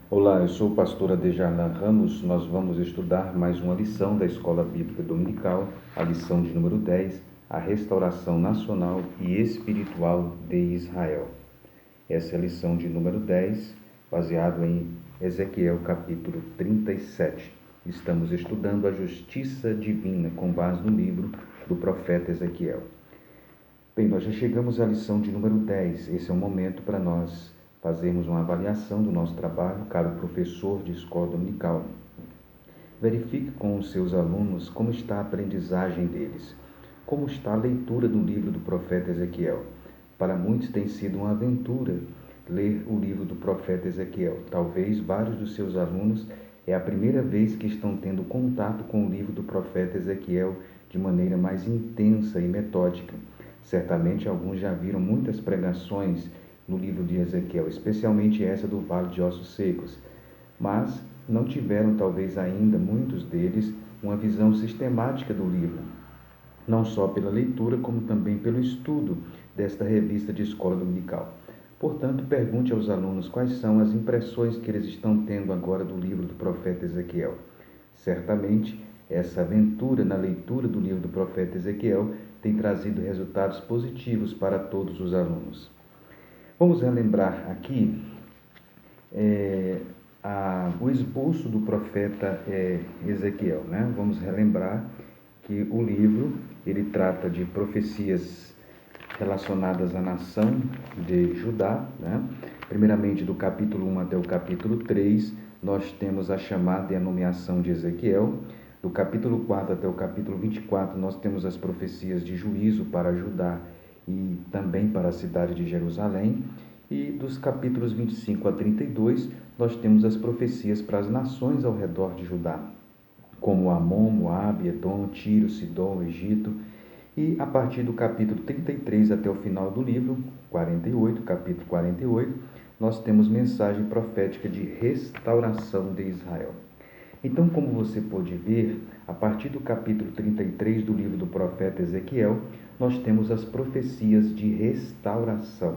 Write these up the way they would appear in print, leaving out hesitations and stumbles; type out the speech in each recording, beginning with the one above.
Olá, eu sou o pastor Adejarlan Ramos. Nós vamos estudar mais uma lição da Escola Bíblica Dominical, a lição de número 10, a restauração nacional e espiritual de Israel. Essa é a lição de número 10, baseado em Ezequiel capítulo 37. Estamos estudando a justiça divina com base no livro do profeta Ezequiel. Bem, nós já chegamos à lição de número 10. Esse é o momento para nós fazermos uma avaliação do nosso trabalho, caro professor de escola dominical. Verifique com os seus alunos como está a aprendizagem deles, como está a leitura do livro do profeta Ezequiel. Para muitos tem sido uma aventura ler o livro do profeta Ezequiel. Talvez vários dos seus alunos é a primeira vez que estão tendo contato com o livro do profeta Ezequiel de maneira mais intensa e metódica. Certamente alguns já viram muitas pregações no livro de Ezequiel, especialmente essa do Vale de Ossos Secos, mas não tiveram talvez ainda, muitos deles, uma visão sistemática do livro, não só pela leitura, como também pelo estudo desta revista de escola dominical. Portanto, pergunte aos alunos quais são as impressões que eles estão tendo agora do livro do profeta Ezequiel. Certamente, essa aventura na leitura do livro do profeta Ezequiel tem trazido resultados positivos para todos os alunos. Vamos relembrar aqui o esboço do profeta Ezequiel, né? Vamos relembrar que o livro ele trata de profecias relacionadas à nação de Judá, né? Primeiramente do capítulo 1 até o capítulo 3, nós temos a chamada e a nomeação de Ezequiel. Do capítulo 4 até o capítulo 24, nós temos as profecias de juízo para Judá e também para a cidade de Jerusalém. E dos capítulos 25 a 32, nós temos as profecias para as nações ao redor de Judá, como Amon, Moabe, Edom, Tiro, Sidom, Egito. E a partir do capítulo 33 até o final do livro, capítulo 48, nós temos mensagem profética de restauração de Israel. Então, como você pode ver, a partir do capítulo 33 do livro do profeta Ezequiel, nós temos as profecias de restauração.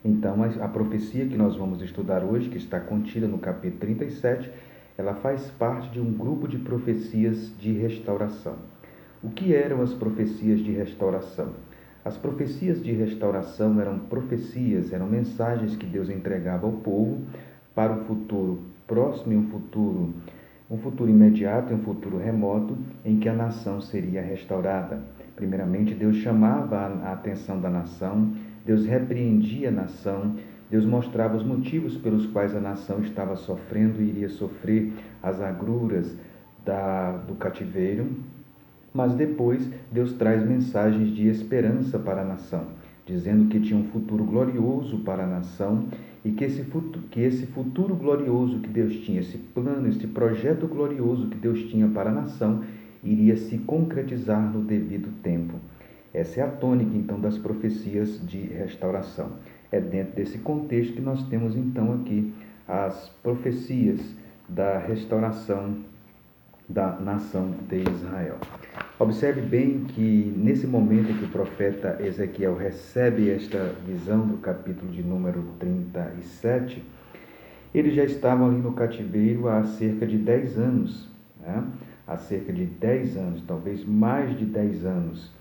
Então, a profecia que nós vamos estudar hoje, que está contida no capítulo 37, ela faz parte de um grupo de profecias de restauração. O que eram as profecias de restauração? As profecias de restauração eram profecias, eram mensagens que Deus entregava ao povo para um futuro próximo e um futuro imediato e um futuro remoto em que a nação seria restaurada. Primeiramente, Deus chamava a atenção da nação, Deus repreendia a nação, Deus mostrava os motivos pelos quais a nação estava sofrendo e iria sofrer as agruras do cativeiro. Mas depois Deus traz mensagens de esperança para a nação, dizendo que tinha um futuro glorioso para a nação e que esse futuro glorioso que Deus tinha, esse plano, esse projeto glorioso que Deus tinha para a nação, iria se concretizar no devido tempo. Essa é a tônica, então, das profecias de restauração. É dentro desse contexto que nós temos, então, aqui as profecias da restauração da nação de Israel. Observe bem que nesse momento em que o profeta Ezequiel recebe esta visão do capítulo de número 37, eles já estavam ali no cativeiro há cerca de 10 anos, né? Há cerca de 10 anos, talvez mais de 10 anos.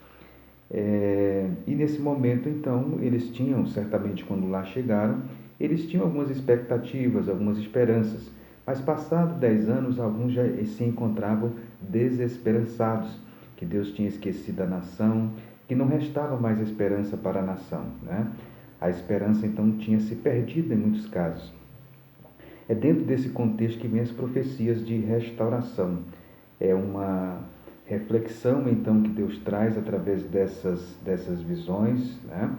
E nesse momento, então, eles tinham, certamente quando lá chegaram, eles tinham algumas expectativas, algumas esperanças, mas passados 10 anos, alguns já se encontravam desesperançados, que Deus tinha esquecido a nação, que não restava mais esperança para a nação, né? A esperança, então, tinha se perdido em muitos casos. É dentro desse contexto que vem as profecias de restauração. É uma reflexão, então, que Deus traz através dessas visões, né?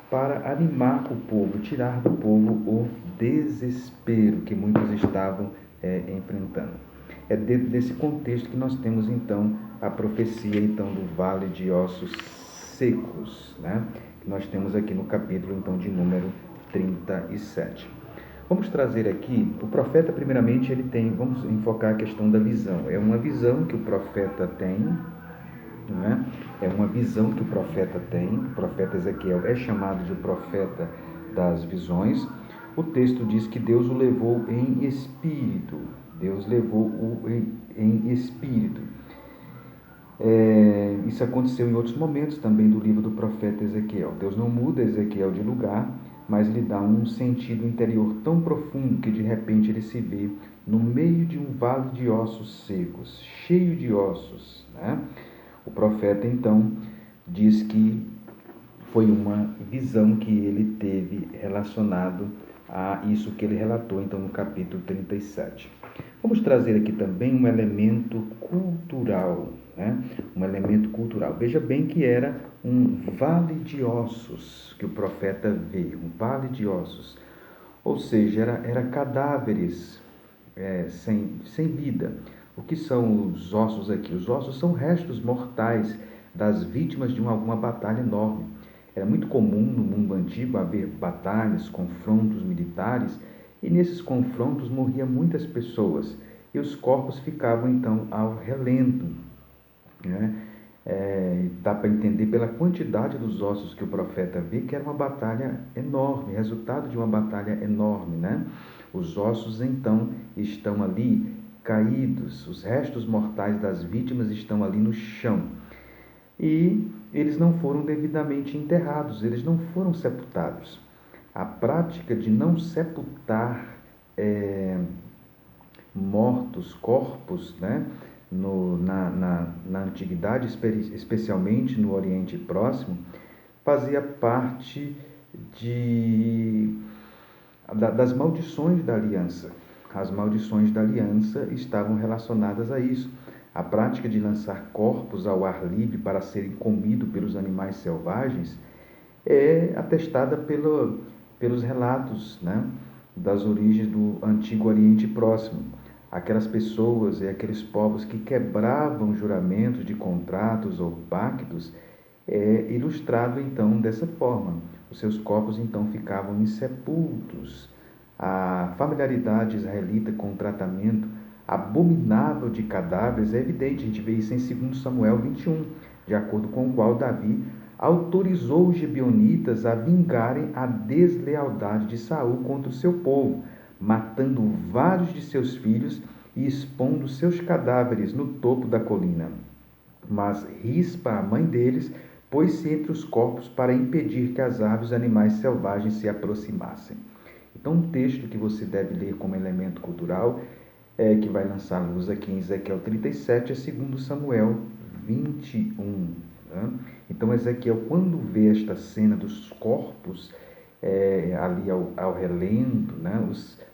Para animar o povo, tirar do povo o desespero que muitos estavam enfrentando. É dentro desse contexto que nós temos, então, a profecia então, do Vale de Ossos Secos, né? Que nós temos aqui no capítulo então, de número 37. Vamos trazer aqui, o profeta, primeiramente, vamos enfocar a questão da visão. É uma visão que o profeta tem, né? É uma visão que o profeta tem. O profeta Ezequiel é chamado de profeta das visões. o texto diz que Deus o levou em espírito. Deus levou-o em espírito. Isso aconteceu em outros momentos também do livro do profeta Ezequiel. Deus não muda Ezequiel de lugar, mas lhe dá um sentido interior tão profundo que de repente ele se vê no meio de um vale de ossos secos, cheio de ossos, né? O profeta então diz que foi uma visão que ele teve relacionado a isso que ele relatou então no capítulo 37. Vamos trazer aqui também um elemento cultural, né? Um elemento cultural. Veja bem que era um vale de ossos que o profeta veio, um vale de ossos. Ou seja, era cadáveres sem vida. O que são os ossos aqui? Os ossos são restos mortais das vítimas de alguma batalha enorme. Era muito comum no mundo antigo haver batalhas, confrontos militares, e nesses confrontos morriam muitas pessoas, e os corpos ficavam então ao relento, né? Dá para entender pela quantidade dos ossos que o profeta vê que era uma batalha enorme, resultado de uma batalha enorme, né? Os ossos então estão ali caídos, os restos mortais das vítimas estão ali no chão. E eles não foram devidamente enterrados, eles não foram sepultados. A prática de não sepultar mortos, corpos, né? Na antiguidade, especialmente no Oriente Próximo, fazia parte das maldições da aliança. As maldições da aliança estavam relacionadas a isso. A prática de lançar corpos ao ar livre para serem comidos pelos animais selvagens é atestada pelos relatos, né, das origens do antigo Oriente Próximo. Aquelas pessoas e aqueles povos que quebravam juramentos de contratos ou pactos ilustrado então dessa forma. Os seus corpos então ficavam insepultos. A familiaridade israelita com o tratamento abominável de cadáveres é evidente. A gente vê isso em 2 Samuel 21, de acordo com o qual Davi autorizou os gibeonitas a vingarem a deslealdade de Saul contra o seu povo, matando vários de seus filhos e expondo seus cadáveres no topo da colina. Mas Rispa, a mãe deles, pôs-se entre os corpos para impedir que as aves e animais selvagens se aproximassem. Então, um texto que você deve ler como elemento cultural, que vai lançar luz aqui em Ezequiel 37, é 2 Samuel 21. Né? Então, Ezequiel, quando vê esta cena dos corpos ali ao relento, né?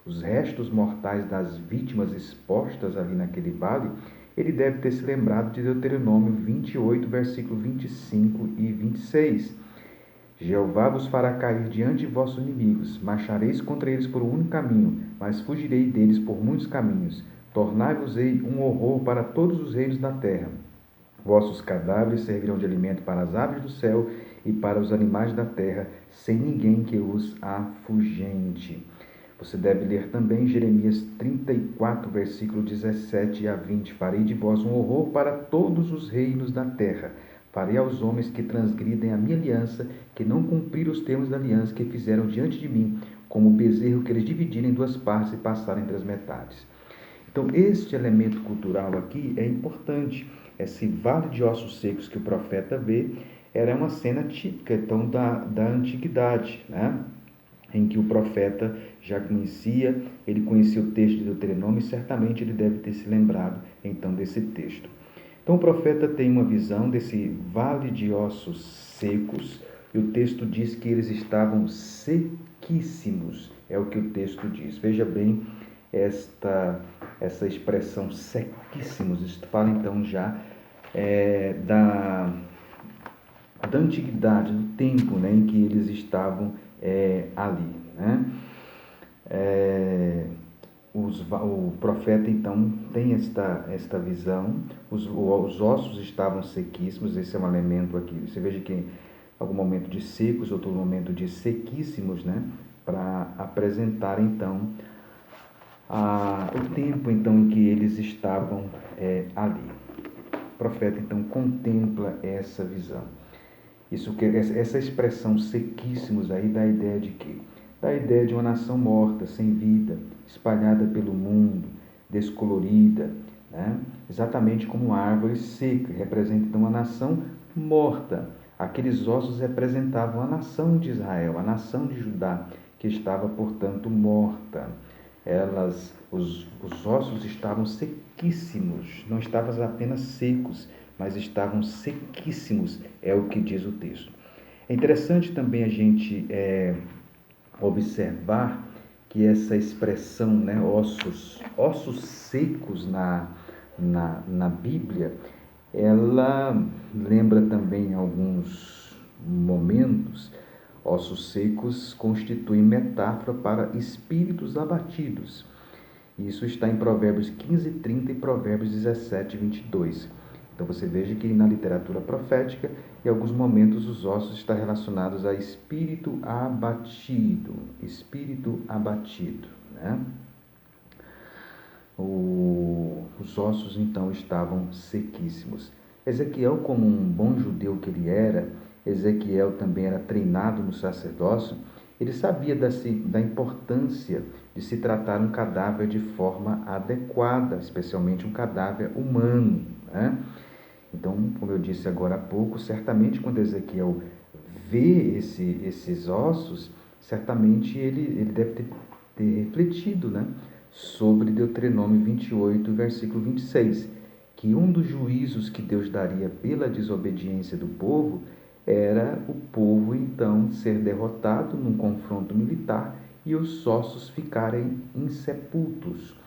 Os restos mortais das vítimas expostas ali naquele vale, ele deve ter se lembrado de Deuteronômio 28, versículo 25 e 26. Jeová vos fará cair diante de vossos inimigos, marchareis contra eles por um único caminho, mas fugirei deles por muitos caminhos. Tornai-vos-ei um horror para todos os reinos da terra. Vossos cadáveres servirão de alimento para as aves do céu e para os animais da terra, sem ninguém que os afugente. Você deve ler também Jeremias 34, versículo 17 a 20. Farei de vós um horror para todos os reinos da terra. Farei aos homens que transgridem a minha aliança, que não cumpriram os termos da aliança que fizeram diante de mim, como o bezerro que eles dividiram em duas partes e passaram entre as metades. Então, este elemento cultural aqui é importante. Esse vale de ossos secos que o profeta vê era uma cena típica, então, da antiguidade, né? Em que o profeta já conhecia, ele conhecia o texto de Deuteronômio e certamente ele deve ter se lembrado, então, desse texto. Então, o profeta tem uma visão desse vale de ossos secos e o texto diz que eles estavam sequíssimos, é o que o texto diz. Veja bem essa expressão sequíssimos, isso fala então já da antiguidade, do tempo, né, em que eles estavam ali, né? O profeta então tem esta visão, os ossos estavam sequíssimos, esse é um elemento aqui, você veja que em algum momento de secos, outro momento de sequíssimos, né, para apresentar então o tempo então em que eles estavam ali. O profeta então contempla essa visão. Essa expressão sequíssimos aí dá a ideia de quê? dá a ideia de uma nação morta, sem vida, espalhada pelo mundo, descolorida, né? Exatamente como uma árvore seca, representa então uma nação morta. Aqueles ossos representavam a nação de Israel, a nação de Judá, que estava, portanto, morta. Os ossos estavam sequíssimos, não estavam apenas secos, mas estavam sequíssimos, é o que diz o texto. É interessante também a gente observar que essa expressão, né, ossos secos na Bíblia, ela lembra também em alguns momentos, ossos secos constituem metáfora para espíritos abatidos. Isso está em Provérbios 15:30 e Provérbios 17:22. Então você veja que na literatura profética, em alguns momentos os ossos estão relacionados a espírito abatido, né? Os ossos então estavam sequíssimos. Ezequiel, como um bom judeu que ele era, Ezequiel também era treinado no sacerdócio, ele sabia da importância de se tratar um cadáver de forma adequada, especialmente um cadáver humano, né? Então, como eu disse agora há pouco, certamente quando Ezequiel vê esses ossos, certamente ele deve ter refletido, né, sobre Deuteronômio 28, versículo 26, que um dos juízos que Deus daria pela desobediência do povo era o povo então ser derrotado num confronto militar e os ossos ficarem insepultos.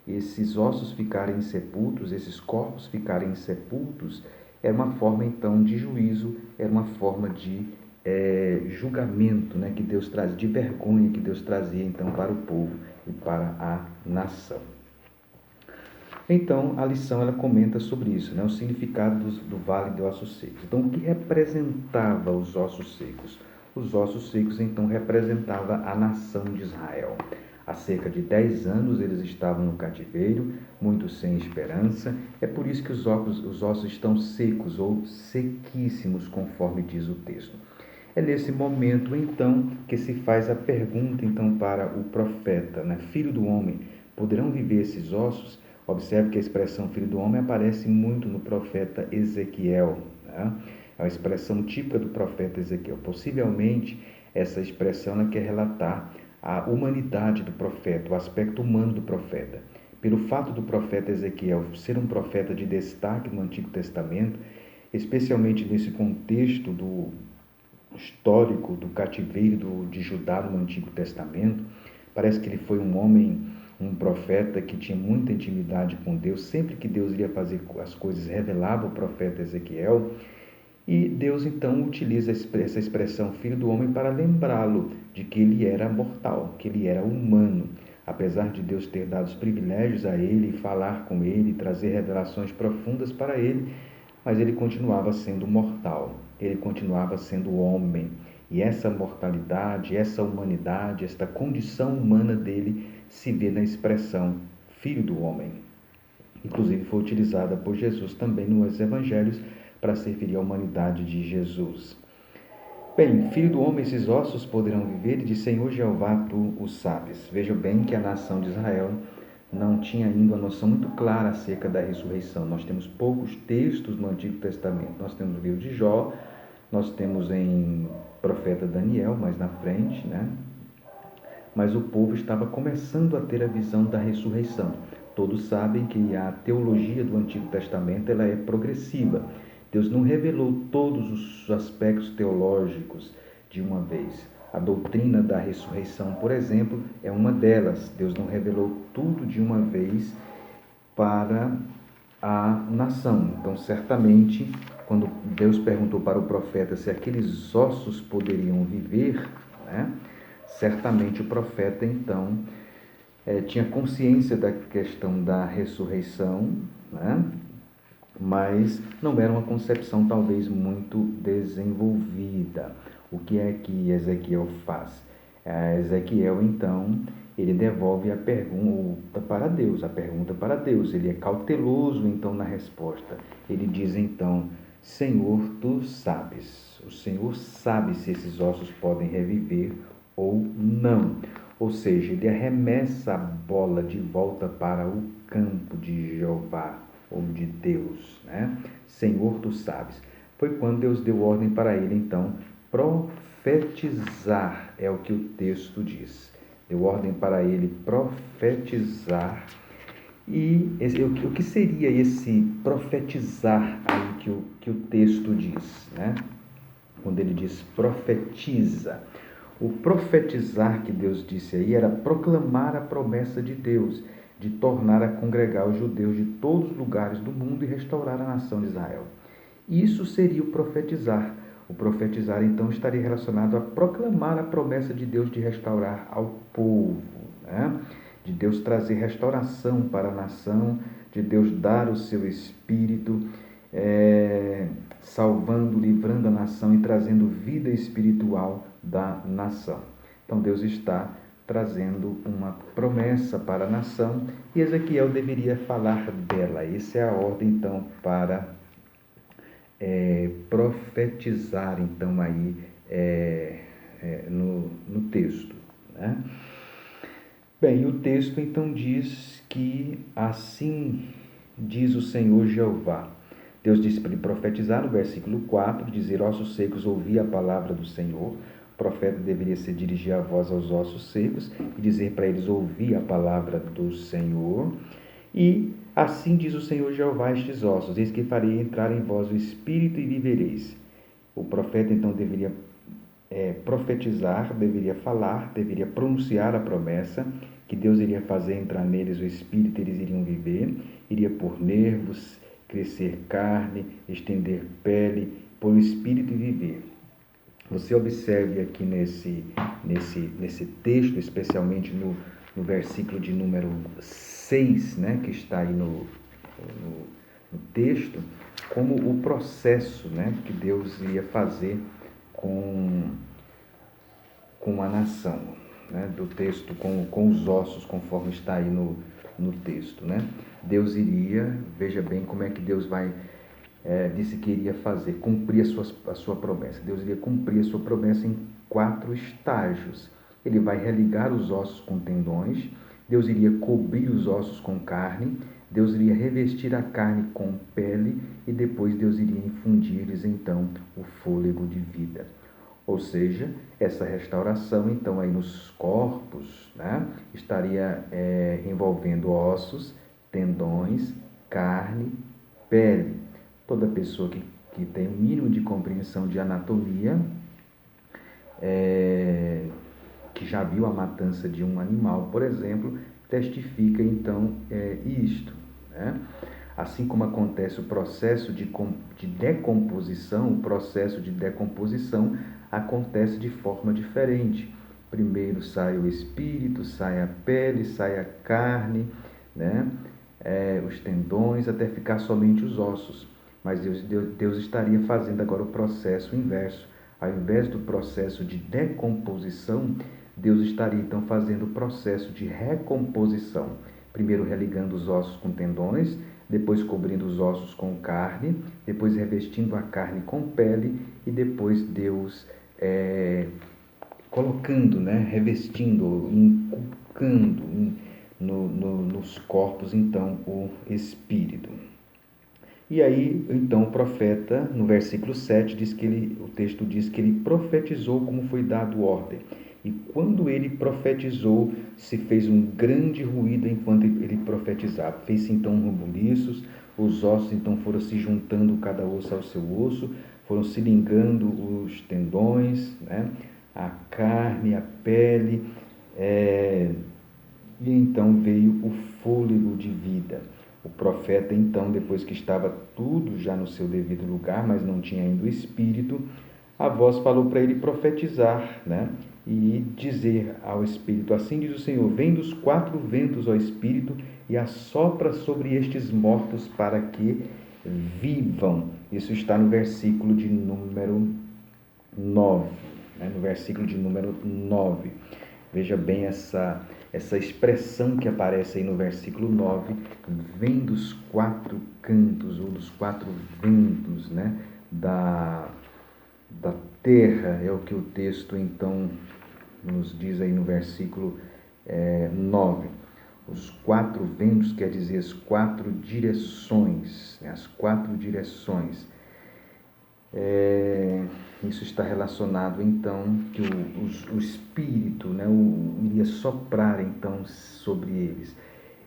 Esses ossos ficarem insepultos, esses corpos ficarem insepultos, era uma forma então de juízo, era uma forma de julgamento, né, que Deus traz, de vergonha que Deus trazia então para o povo e para a nação. Então, a lição ela comenta sobre isso, né, o significado do vale de ossos secos. Então, o que representava os ossos secos? Os ossos secos, então, representava a nação de Israel. Há cerca de 10 anos eles estavam no cativeiro, muitos sem esperança. É por isso que os ossos estão secos ou sequíssimos, conforme diz o texto. É nesse momento, então, que se faz a pergunta então para o profeta, né? Filho do homem, poderão viver esses ossos? Observe que a expressão filho do homem aparece muito no profeta Ezequiel, né? É uma expressão típica do profeta Ezequiel. Possivelmente, essa expressão ela quer relatar a humanidade do profeta, o aspecto humano do profeta. Pelo fato do profeta Ezequiel ser um profeta de destaque no Antigo Testamento, especialmente nesse contexto histórico do cativeiro de Judá no Antigo Testamento, parece que ele foi um homem, um profeta que tinha muita intimidade com Deus. Sempre que Deus iria fazer as coisas, revelava o profeta Ezequiel. E Deus então utiliza essa expressão filho do homem para lembrá-lo de que ele era mortal, que ele era humano. Apesar de Deus ter dado os privilégios a ele, falar com ele, trazer revelações profundas para ele, mas ele continuava sendo mortal, ele continuava sendo homem. E essa mortalidade, essa humanidade, esta condição humana dele se vê na expressão filho do homem. Inclusive foi utilizada por Jesus também nos evangelhos para se referir à humanidade de Jesus. Bem, filho do homem, esses ossos poderão viver? E de Senhor Jeová, tu o sabes. Veja bem que a nação de Israel não tinha ainda uma noção muito clara acerca da ressurreição. Nós temos poucos textos no Antigo Testamento. Nós temos o livro de Jó, nós temos em profeta Daniel, mais na frente, né? Mas o povo estava começando a ter a visão da ressurreição. Todos sabem que a teologia do Antigo Testamento ela é progressiva. Deus não revelou todos os aspectos teológicos de uma vez. A doutrina da ressurreição, por exemplo, é uma delas. Deus não revelou tudo de uma vez para a nação. Então, certamente, quando Deus perguntou para o profeta se aqueles ossos poderiam viver, né? Certamente o profeta, então, tinha consciência da questão da ressurreição, né? Mas não era uma concepção talvez muito desenvolvida. O que é que Ezequiel faz? Ezequiel, então, ele devolve a pergunta para Deus, ele é cauteloso, então, na resposta. Ele diz, então, Senhor, tu sabes, o Senhor sabe se esses ossos podem reviver ou não. Ou seja, ele arremessa a bola de volta para o campo de Jeová, ou de Deus, né? Senhor, tu sabes. Foi quando Deus deu ordem para ele, então, profetizar, é o que o texto diz. Deu ordem para ele profetizar. E o que seria esse profetizar aí que o texto diz, né? Quando ele diz profetiza. O profetizar que Deus disse aí era proclamar a promessa de Deus, de tornar a congregar os judeus de todos os lugares do mundo e restaurar a nação de Israel. Isso seria o profetizar. O profetizar, então, estaria relacionado a proclamar a promessa de Deus de restaurar ao povo, né? De Deus trazer restauração para a nação, de Deus dar o seu Espírito, salvando, livrando a nação e trazendo vida espiritual da nação. Então, Deus está trazendo uma promessa para a nação e Ezequiel deveria falar dela. Essa é a ordem, então, para profetizar, então, aí no texto, né? Bem, o texto, então, diz que assim diz o Senhor Jeová. Deus disse para ele profetizar no versículo 4, dizer, ossos secos, ouvi a palavra do Senhor. O profeta deveria se dirigir a voz aos ossos secos e dizer para eles, ouvi a palavra do Senhor. E assim diz o Senhor Jeová a estes ossos, eis que farei entrar em vós o Espírito e vivereis. O profeta então deveria profetizar, deveria falar, deveria pronunciar a promessa que Deus iria fazer entrar neles o Espírito, eles iriam viver, iria pôr nervos, crescer carne, estender pele, pôr o Espírito e viver. Você observe aqui nesse texto, especialmente no versículo de número 6, né, que está aí no texto, como o processo, né, que Deus iria fazer com a nação, né, do texto, com os ossos, conforme está aí no texto, né? Deus iria, veja bem como é que Deus disse que iria fazer, cumprir a sua promessa. Deus iria cumprir a sua promessa em 4 estágios. Ele vai religar os ossos com tendões, Deus iria cobrir os ossos com carne, Deus iria revestir a carne com pele e depois Deus iria infundir-lhes então o fôlego de vida. Ou seja, essa restauração então aí nos corpos, né, estaria envolvendo ossos, tendões, carne, pele. Toda pessoa que tem o mínimo de compreensão de anatomia, que já viu a matança de um animal, por exemplo, testifica então isto, né? Assim como acontece o processo de decomposição, o processo de decomposição acontece de forma diferente. Primeiro sai o espírito, sai a pele, sai a carne, né? Os tendões, até ficar somente os ossos. Mas Deus estaria fazendo agora o processo inverso. Ao invés do processo de decomposição, Deus estaria então fazendo o processo de recomposição. Primeiro religando os ossos com tendões, depois cobrindo os ossos com carne, depois revestindo a carne com pele e depois Deus colocando, né, revestindo, inculcando nos corpos então o Espírito. E aí, então, o profeta, no versículo 7, o texto diz que ele profetizou como foi dado ordem. E quando ele profetizou, se fez um grande ruído enquanto ele profetizava. Fez-se então rebuliços, os ossos então foram se juntando cada osso ao seu osso, foram se ligando os tendões, né? A carne, a pele, e então veio o fôlego de vida. O profeta, então, depois que estava tudo já no seu devido lugar, mas não tinha ainda o Espírito, a voz falou para ele profetizar, né? E dizer ao Espírito, assim diz o Senhor, vem dos 4 ventos, ó Espírito, e assopra sobre estes mortos para que vivam. Isso está no versículo de número 9, né? No versículo de número 9. Veja bem essa expressão que aparece aí no versículo 9, vem dos 4 cantos, ou dos 4 ventos, né, da terra, é o que o texto então nos diz aí no versículo 9. Os 4 ventos quer dizer as 4 direções, né? As 4 direções. Isso está relacionado então que o Espírito, né, iria soprar então sobre eles.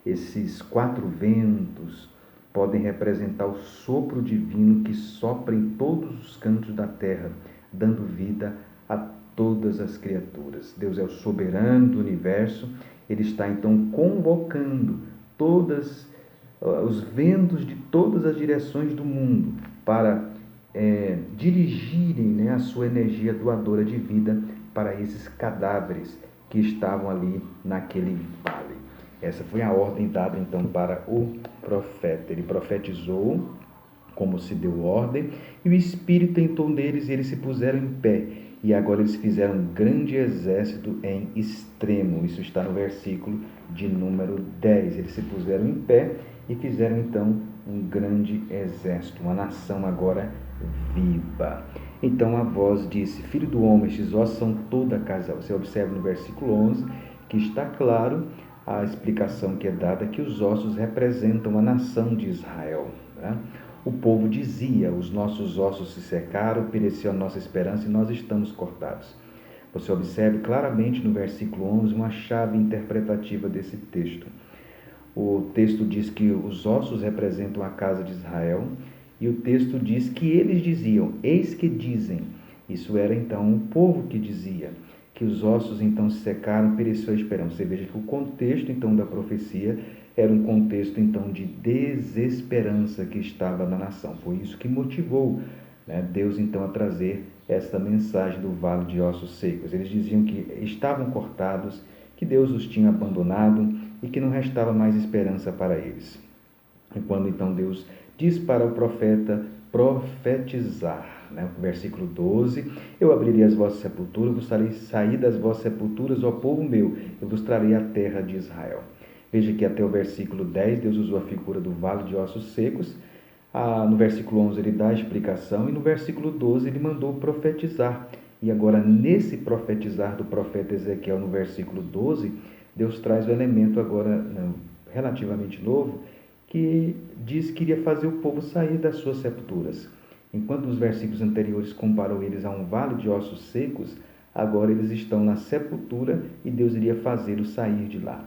Esses 4 ventos podem representar o sopro divino que sopra em todos os cantos da terra, dando vida a todas as criaturas. Deus é o soberano do universo, ele está então convocando todos os ventos de todas as direções do mundo para dirigirem, né, a sua energia doadora de vida para esses cadáveres que estavam ali naquele vale. Essa foi a ordem dada então para o profeta. Ele profetizou como se deu ordem, e o Espírito entrou neles e eles se puseram em pé. E agora eles fizeram um grande exército em extremo. Isso está no versículo de número 10. Eles se puseram em pé e fizeram então um grande exército, uma nação agora viva. Então a voz disse: Filho do homem, estes ossos são toda a casa. Você observa no versículo 11 que está claro a explicação que é dada, que os ossos representam a nação de Israel, né? O povo dizia: os nossos ossos se secaram, pereceu a nossa esperança e nós estamos cortados. Você observe claramente no versículo 11 uma chave interpretativa desse texto. O texto diz que os ossos representam a casa de Israel, e o texto diz que eles diziam: eis que dizem. Isso era então o povo que dizia que os ossos então se secaram, pereceu a esperança. Você veja que o contexto então da profecia era um contexto então de desesperança que estava na nação. Foi isso que motivou, né, Deus então a trazer esta mensagem do vale de ossos secos. Eles diziam que estavam cortados, que Deus os tinha abandonado e que não restava mais esperança para eles. E quando então Deus diz para o profeta profetizar, né? Versículo 12: eu abrirei as vossas sepulturas, vos farei sair das vossas sepulturas, ó povo meu, eu vos trarei a terra de Israel. Veja que até o versículo 10 Deus usou a figura do vale de ossos secos. No versículo 11 ele dá a explicação e no versículo 12 ele mandou profetizar. E agora nesse profetizar do profeta Ezequiel no versículo 12, Deus traz o elemento agora relativamente novo, que diz que iria fazer o povo sair das suas sepulturas. Enquanto nos versículos anteriores comparou eles a um vale de ossos secos, agora eles estão na sepultura e Deus iria fazê-los sair de lá.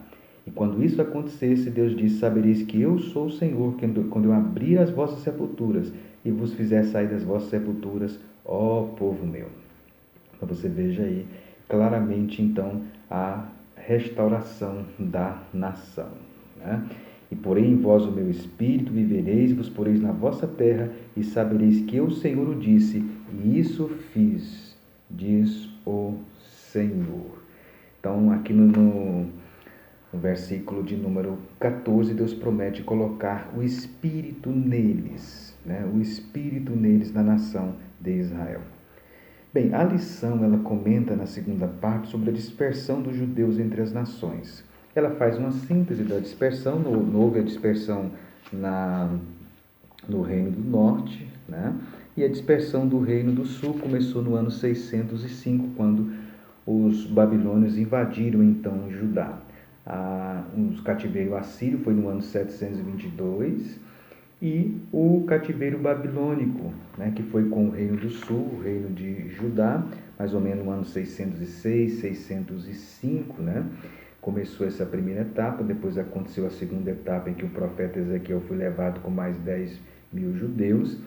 E quando isso acontecesse, Deus disse: sabereis que eu sou o Senhor, quando eu abrir as vossas sepulturas e vos fizer sair das vossas sepulturas, ó povo meu. Então você veja aí claramente então a restauração da nação, né? E porém em vós o meu espírito, vivereis, vos poreis na vossa terra, e sabereis que eu, o Senhor, o disse, e isso fiz, diz o Senhor. Então aqui no versículo de número 14, Deus promete colocar o Espírito neles, né? O Espírito neles na nação de Israel. Bem, a lição ela comenta na segunda parte sobre a dispersão dos judeus entre as nações. Ela faz uma síntese da dispersão. Houve a dispersão no Reino do Norte, né? E a dispersão do Reino do Sul começou no ano 605, quando os babilônios invadiram então Judá. O cativeiro assírio foi no ano 722 e o cativeiro babilônico, né, que foi com o Reino do Sul, o Reino de Judá, mais ou menos no ano 606, 605, né? Começou essa primeira etapa, depois aconteceu a segunda etapa em que o profeta Ezequiel foi levado com mais 10.000 judeus,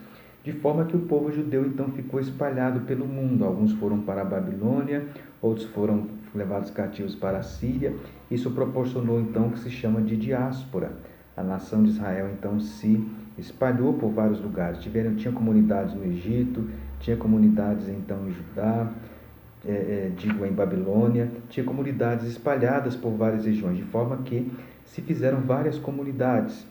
de forma que o povo judeu então ficou espalhado pelo mundo. Alguns foram para a Babilônia, outros foram levados cativos para a Síria. Isso proporcionou então o que se chama de diáspora. A nação de Israel então se espalhou por vários lugares. Tinha comunidades no Egito, tinha comunidades então em Judá, em Babilônia, tinha comunidades espalhadas por várias regiões, de forma que se fizeram várias comunidades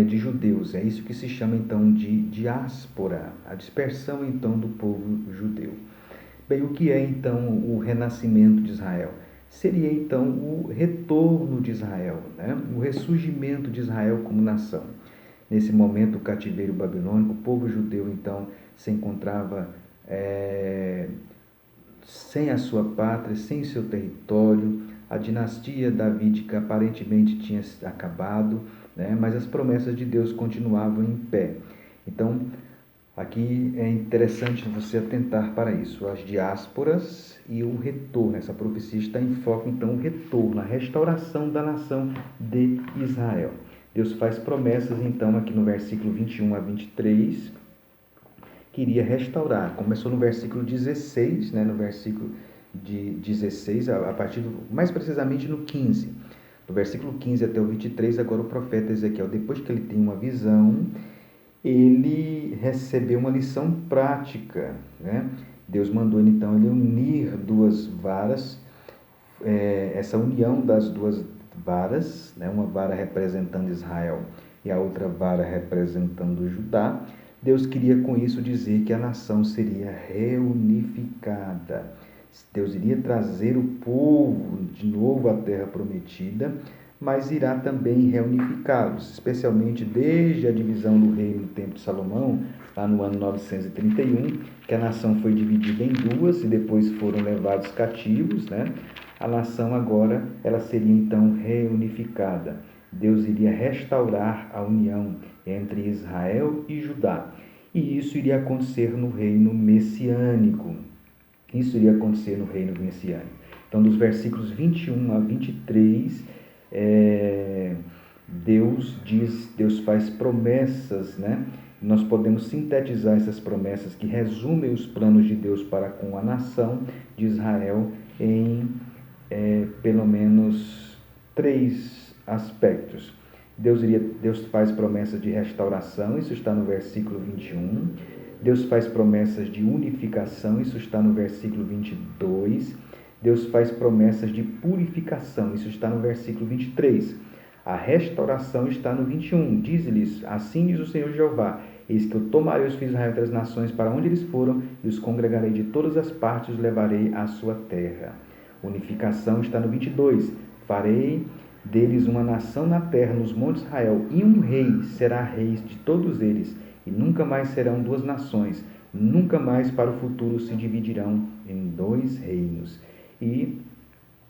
de judeus. É isso que se chama então de diáspora, a dispersão então do povo judeu. Bem, o que é então o renascimento de Israel? Seria então o retorno de Israel, né? O ressurgimento de Israel como nação. Nesse momento do cativeiro babilônico, o povo judeu então se encontrava sem a sua pátria, sem seu território. A dinastia davídica aparentemente tinha acabado, né? Mas as promessas de Deus continuavam em pé. Então, aqui é interessante você atentar para isso, as diásporas e o retorno. Essa profecia está em foco, então, o retorno, a restauração da nação de Israel. Deus faz promessas, então, aqui no versículo 21 a 23, que iria restaurar. Começou no versículo 16, né, no versículo de 16, a partir mais precisamente no 15. Do versículo 15 até o 23, agora o profeta Ezequiel, depois que ele tem uma visão, ele recebeu uma lição prática, né? Deus mandou então ele unir duas varas, essa união das duas varas, né? Uma vara representando Israel e a outra vara representando Judá. Deus queria com isso dizer que a nação seria reunificada. Deus iria trazer o povo de novo à terra prometida, mas irá também reunificá-los, especialmente desde a divisão do reino no tempo de Salomão, lá no ano 931, que a nação foi dividida em duas e depois foram levados cativos, né? A nação agora, ela seria então reunificada. Deus iria restaurar a união entre Israel e Judá. E isso iria acontecer no reino messiânico. Isso iria acontecer no reino messiânico. Então, dos versículos 21 a 23, Deus faz promessas, né? Nós podemos sintetizar essas promessas que resumem os planos de Deus para com a nação de Israel em pelo menos 3 aspectos. Deus faz promessas de restauração, isso está no versículo 21. Deus faz promessas de unificação, isso está no versículo 22. Deus faz promessas de purificação, isso está no versículo 23. A restauração está no 21. Diz-lhes, assim diz o Senhor Jeová, eis que eu tomarei os filhos de Israel entre as nações para onde eles foram, e os congregarei de todas as partes, os levarei à sua terra. Unificação está no 22. Farei deles uma nação na terra, nos montes de Israel, e um rei será rei de todos eles, e nunca mais serão 2 nações, nunca mais para o futuro se dividirão em 2 reinos. E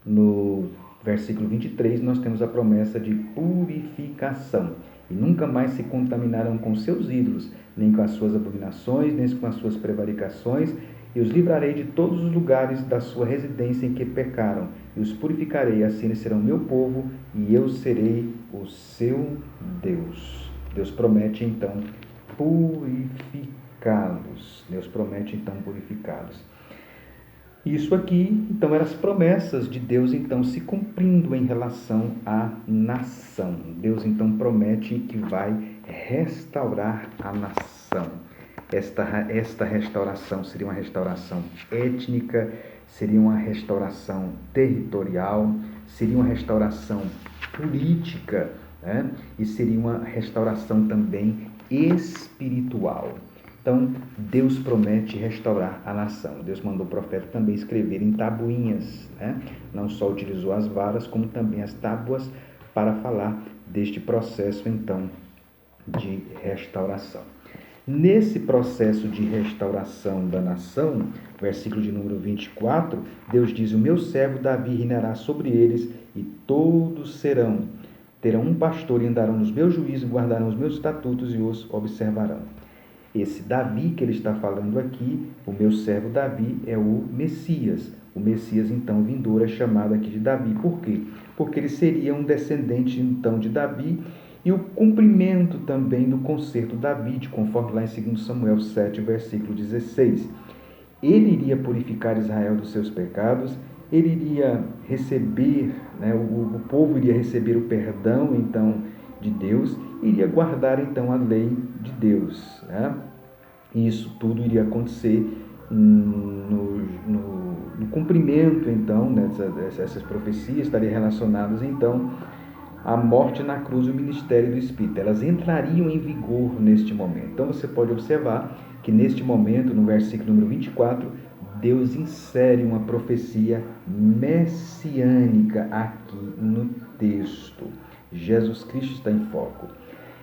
no versículo 23 nós temos a promessa de purificação, e nunca mais se contaminarão com seus ídolos, nem com as suas abominações, nem com as suas prevaricações, e os livrarei de todos os lugares da sua residência em que pecaram, e os purificarei, assim eles serão meu povo, e eu serei o seu Deus. Deus promete então purificá-los. Deus promete então purificá-los. Isso aqui, então, eram as promessas de Deus, então, se cumprindo em relação à nação. Deus, então, promete que vai restaurar a nação. Esta restauração seria uma restauração étnica, seria uma restauração territorial, seria uma restauração política, né? E seria uma restauração também espiritual. Então, Deus promete restaurar a nação. Deus mandou o profeta também escrever em tabuinhas, né? Não só utilizou as varas, como também as tábuas para falar deste processo, então, de restauração. Nesse processo de restauração da nação, versículo de número 24, Deus diz, o meu servo Davi reinará sobre eles e todos terão um pastor e andarão nos meus juízos, guardarão os meus estatutos e os observarão. Esse Davi que ele está falando aqui, o meu servo Davi, é o Messias. O Messias, então, vindouro é chamado aqui de Davi. Por quê? Porque ele seria um descendente, então, de Davi e o cumprimento também do concerto Davídico, conforme lá em 2 Samuel 7, versículo 16. Ele iria purificar Israel dos seus pecados, ele iria receber, né, o povo iria receber o perdão, então, de Deus, iria guardar, então, a lei de Deus, né? E isso tudo iria acontecer no cumprimento, então, essas profecias estariam relacionadas, então, à morte na cruz e o ministério do Espírito. Elas entrariam em vigor neste momento. Então, você pode observar que neste momento, no versículo número 24, Deus insere uma profecia messiânica aqui no texto. Jesus Cristo está em foco.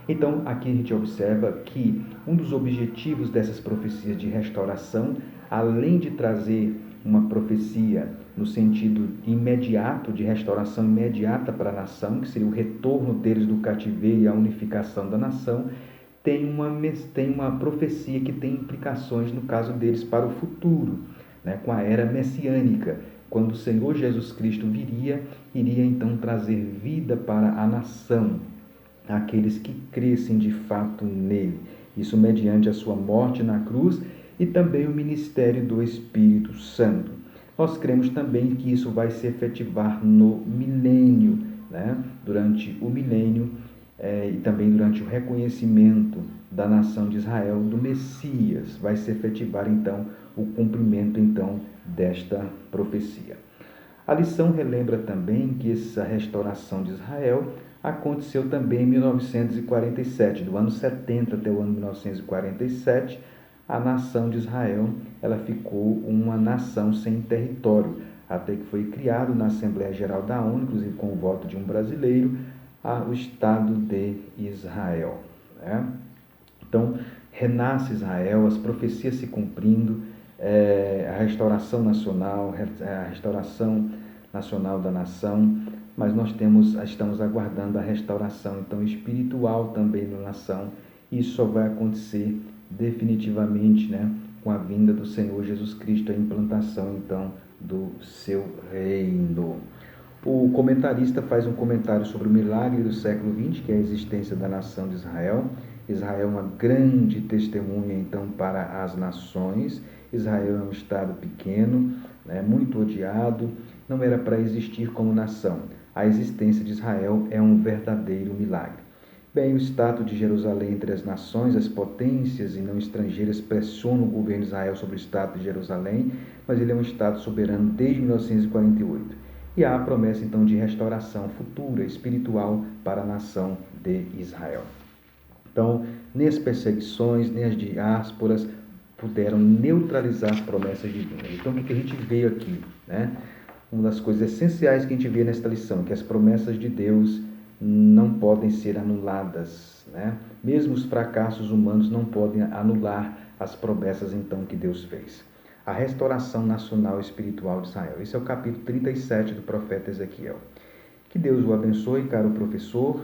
Então, aqui a gente observa que um dos objetivos dessas profecias de restauração, além de trazer uma profecia no sentido imediato, de restauração imediata para a nação, que seria o retorno deles do cativeiro e a unificação da nação. Tem uma profecia que tem implicações, no caso deles, para o futuro, né, com a era messiânica, quando o Senhor Jesus Cristo iria então trazer vida para a nação, aqueles que crescem de fato nele. Isso mediante a sua morte na cruz e também o ministério do Espírito Santo. Nós cremos também que isso vai se efetivar no milênio, né? Durante o milênio e também durante o reconhecimento da nação de Israel, do Messias, vai se efetivar então o cumprimento então desta profecia. A lição relembra também que essa restauração de Israel aconteceu também em 1947, do ano 70 até o ano 1947, a nação de Israel, ela ficou uma nação sem território, até que foi criado na Assembleia Geral da ONU, inclusive com o voto de um brasileiro, o Estado de Israel, né? Então, renasce Israel, as profecias se cumprindo, a restauração nacional, a restauração nacional da nação, mas nós estamos aguardando a restauração então espiritual também na nação. Isso só vai acontecer definitivamente, né, com a vinda do Senhor Jesus Cristo, a implantação então do seu reino. O comentarista faz um comentário sobre o milagre do século XX, que é a existência da nação de Israel. Israel é uma grande testemunha, então, para as nações. Israel é um estado pequeno, né, muito odiado, não era para existir como nação. A existência de Israel é um verdadeiro milagre. Bem, o status de Jerusalém entre as nações, as potências e não estrangeiras pressionam o governo de Israel sobre o status de Jerusalém, mas ele é um estado soberano desde 1948. E há a promessa, então, de restauração futura, espiritual, para a nação de Israel. Então, nem as perseguições, nem as diásporas puderam neutralizar as promessas divinas. Então, o que a gente vê aqui, né? Uma das coisas essenciais que a gente vê nesta lição, é que as promessas de Deus não podem ser anuladas, né? Mesmo os fracassos humanos não podem anular as promessas, então, que Deus fez. A restauração nacional e espiritual de Israel. Esse é o capítulo 37 do profeta Ezequiel. Que Deus o abençoe, caro professor.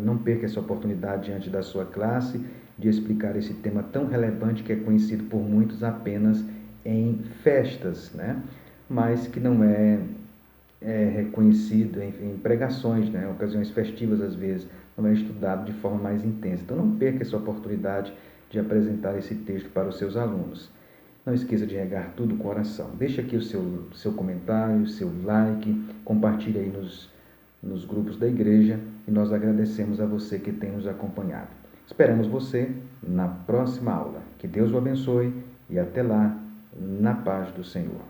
Não perca essa oportunidade diante da sua classe de explicar esse tema tão relevante que é conhecido por muitos apenas em festas, né? Mas que não é reconhecido em pregações, né? Ocasiões festivas às vezes, não é estudado de forma mais intensa. Então não perca essa oportunidade de apresentar esse texto para os seus alunos. Não esqueça de regar tudo com oração. Deixe aqui o seu comentário, o seu like, compartilhe aí nos grupos da igreja e nós agradecemos a você que tem nos acompanhado. Esperamos você na próxima aula. Que Deus o abençoe e até lá, na paz do Senhor.